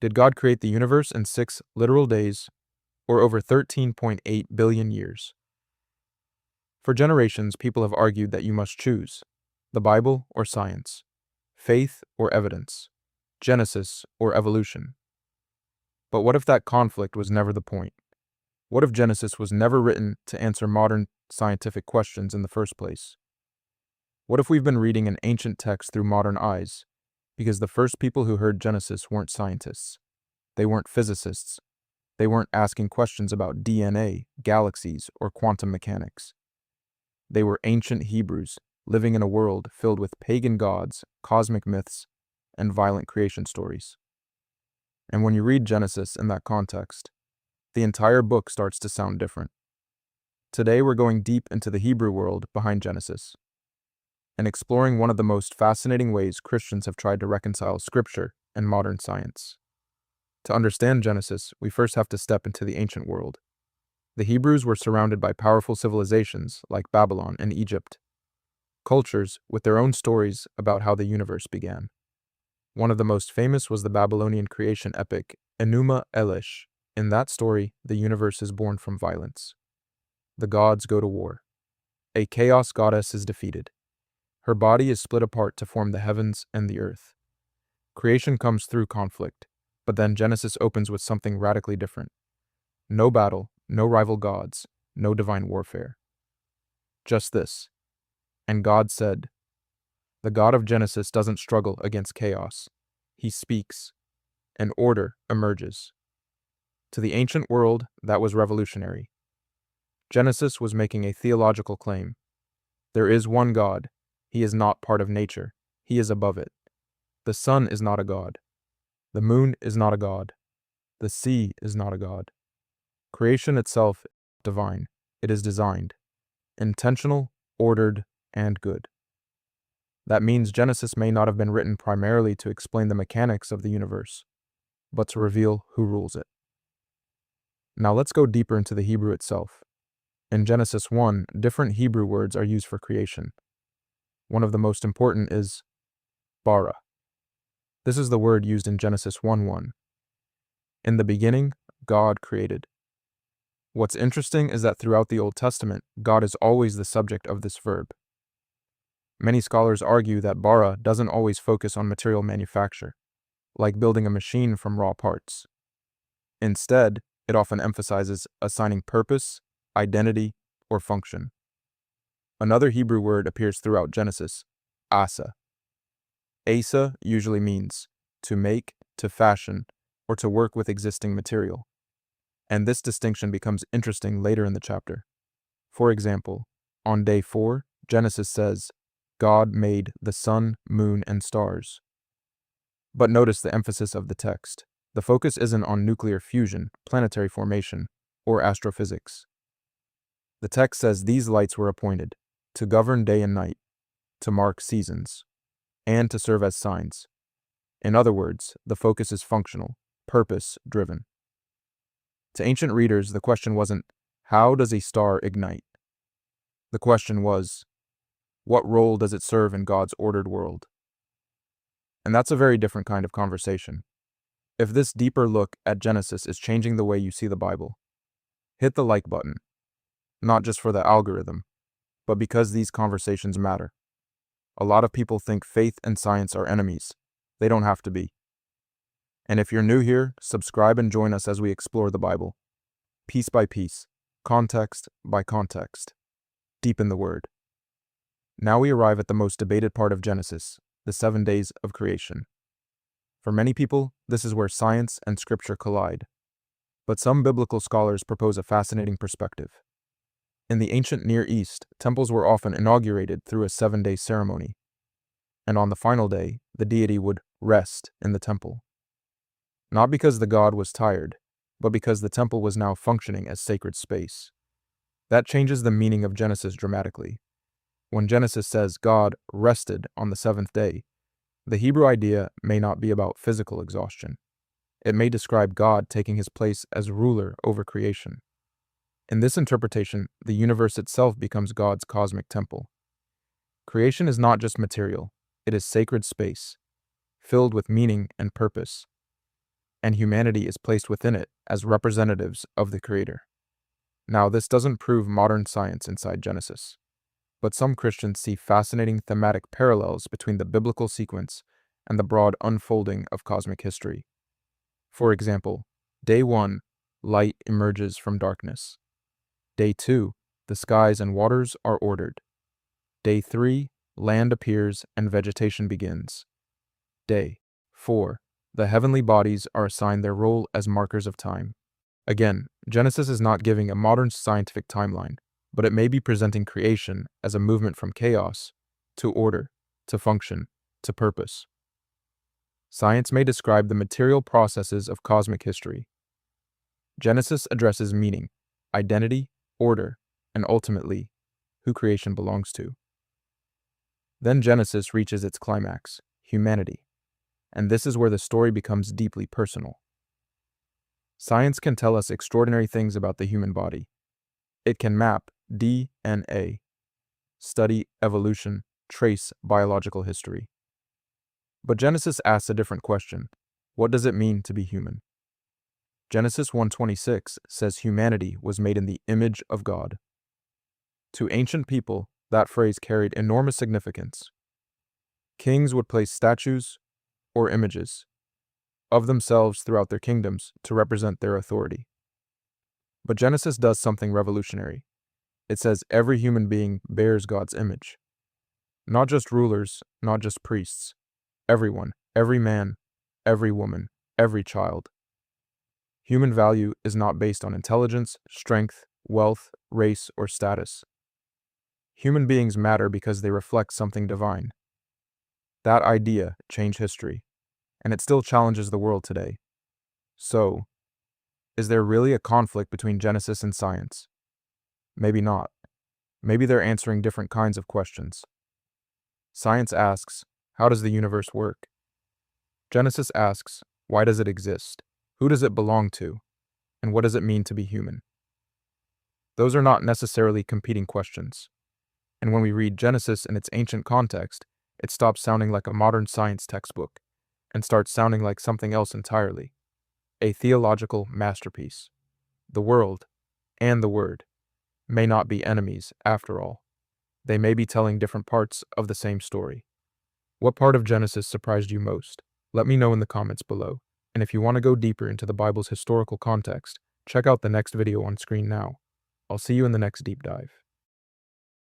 Did God create the universe in 6 literal days, or over 13.8 billion years? For generations, people have argued that you must choose the Bible or science, faith or evidence, Genesis or evolution. But what if that conflict was never the point? What if Genesis was never written to answer modern scientific questions in the first place? What if we've been reading an ancient text through modern eyes, because the first people who heard Genesis weren't scientists, they weren't physicists, they weren't asking questions about DNA, galaxies, or quantum mechanics. They were ancient Hebrews living in a world filled with pagan gods, cosmic myths, and violent creation stories. And when you read Genesis in that context, the entire book starts to sound different. Today we're going deep into the Hebrew world behind Genesis and exploring one of the most fascinating ways Christians have tried to reconcile Scripture and modern science. To understand Genesis, we first have to step into the ancient world. The Hebrews were surrounded by powerful civilizations like Babylon and Egypt, cultures with their own stories about how the universe began. One of the most famous was the Babylonian creation epic Enuma Elish. In that story, the universe is born from violence. The gods go to war. A chaos goddess is defeated. Her body is split apart to form the heavens and the earth. Creation comes through conflict, but then Genesis opens with something radically different. No battle, no rival gods, no divine warfare. Just this. And God said, the God of Genesis doesn't struggle against chaos. He speaks, and order emerges. To the ancient world, that was revolutionary. Genesis was making a theological claim. There is one God. He is not part of nature. He is above it. The sun is not a god. The moon is not a god. The sea is not a god. Creation itself is divine. It is designed, intentional, ordered, and good. That means Genesis may not have been written primarily to explain the mechanics of the universe, but to reveal who rules it. Now let's go deeper into the Hebrew itself. In Genesis 1, different Hebrew words are used for creation. One of the most important is Bara. This is the word used in Genesis 1:1. In the beginning, God created. What's interesting is that throughout the Old Testament, God is always the subject of this verb. Many scholars argue that bara doesn't always focus on material manufacture, like building a machine from raw parts. Instead, it often emphasizes assigning purpose, identity, or function. Another Hebrew word appears throughout Genesis, Asa. Asa usually means to make, to fashion, or to work with existing material. And this distinction becomes interesting later in the chapter. For example, on day 4, Genesis says, God made the sun, moon, and stars. But notice the emphasis of the text. The focus isn't on nuclear fusion, planetary formation, or astrophysics. The text says these lights were appointed to govern day and night, to mark seasons, and to serve as signs. In other words, the focus is functional, purpose-driven. To ancient readers, the question wasn't, how does a star ignite? The question was, what role does it serve in God's ordered world? And that's a very different kind of conversation. If this deeper look at Genesis is changing the way you see the Bible, hit the like button, not just for the algorithm, but because these conversations matter. A lot of people think faith and science are enemies. They don't have to be. And if you're new here, subscribe and join us as we explore the Bible, piece by piece, context by context, deep in the Word. Now we arrive at the most debated part of Genesis, the 7 days of creation. For many people, this is where science and Scripture collide. But some biblical scholars propose a fascinating perspective. In the ancient Near East, temples were often inaugurated through a 7-day ceremony. And on the final day, the deity would rest in the temple. Not because the god was tired, but because the temple was now functioning as sacred space. That changes the meaning of Genesis dramatically. When Genesis says God rested on the 7th day, the Hebrew idea may not be about physical exhaustion. It may describe God taking his place as ruler over creation. In this interpretation, the universe itself becomes God's cosmic temple. Creation is not just material, it is sacred space, filled with meaning and purpose. and humanity is placed within it as representatives of the Creator. Now, this doesn't prove modern science inside Genesis, but some Christians see fascinating thematic parallels between the biblical sequence and the broad unfolding of cosmic history. For example, day 1, light emerges from darkness. Day 2, the skies and waters are ordered. Day 3, land appears and vegetation begins. Day 4, the heavenly bodies are assigned their role as markers of time. Again, Genesis is not giving a modern scientific timeline, but it may be presenting creation as a movement from chaos to order, to function, to purpose. Science may describe the material processes of cosmic history. Genesis addresses meaning, identity, order, and ultimately, who creation belongs to. Then Genesis reaches its climax, humanity, and this is where the story becomes deeply personal. Science can tell us extraordinary things about the human body. It can map DNA, study evolution, trace biological history. But Genesis asks a different question. What does it mean to be human? Genesis 1:26 says humanity was made in the image of God. To ancient people, that phrase carried enormous significance. Kings would place statues or images of themselves throughout their kingdoms to represent their authority. But Genesis does something revolutionary. It says every human being bears God's image. Not just rulers, not just priests. Everyone, every man, every woman, every child. Human value is not based on intelligence, strength, wealth, race, or status. Human beings matter because they reflect something divine. That idea changed history, and it still challenges the world today. So, is there really a conflict between Genesis and science? Maybe not. Maybe they're answering different kinds of questions. Science asks, how does the universe work? Genesis asks, why does it exist? Who does it belong to? And what does it mean to be human? Those are not necessarily competing questions. And when we read Genesis in its ancient context, it stops sounding like a modern science textbook and starts sounding like something else entirely. A theological masterpiece. The world and the Word may not be enemies after all. They may be telling different parts of the same story. What part of Genesis surprised you most? Let me know in the comments below. And if you want to go deeper into the Bible's historical context, check out the next video on screen now. I'll see you in the next deep dive.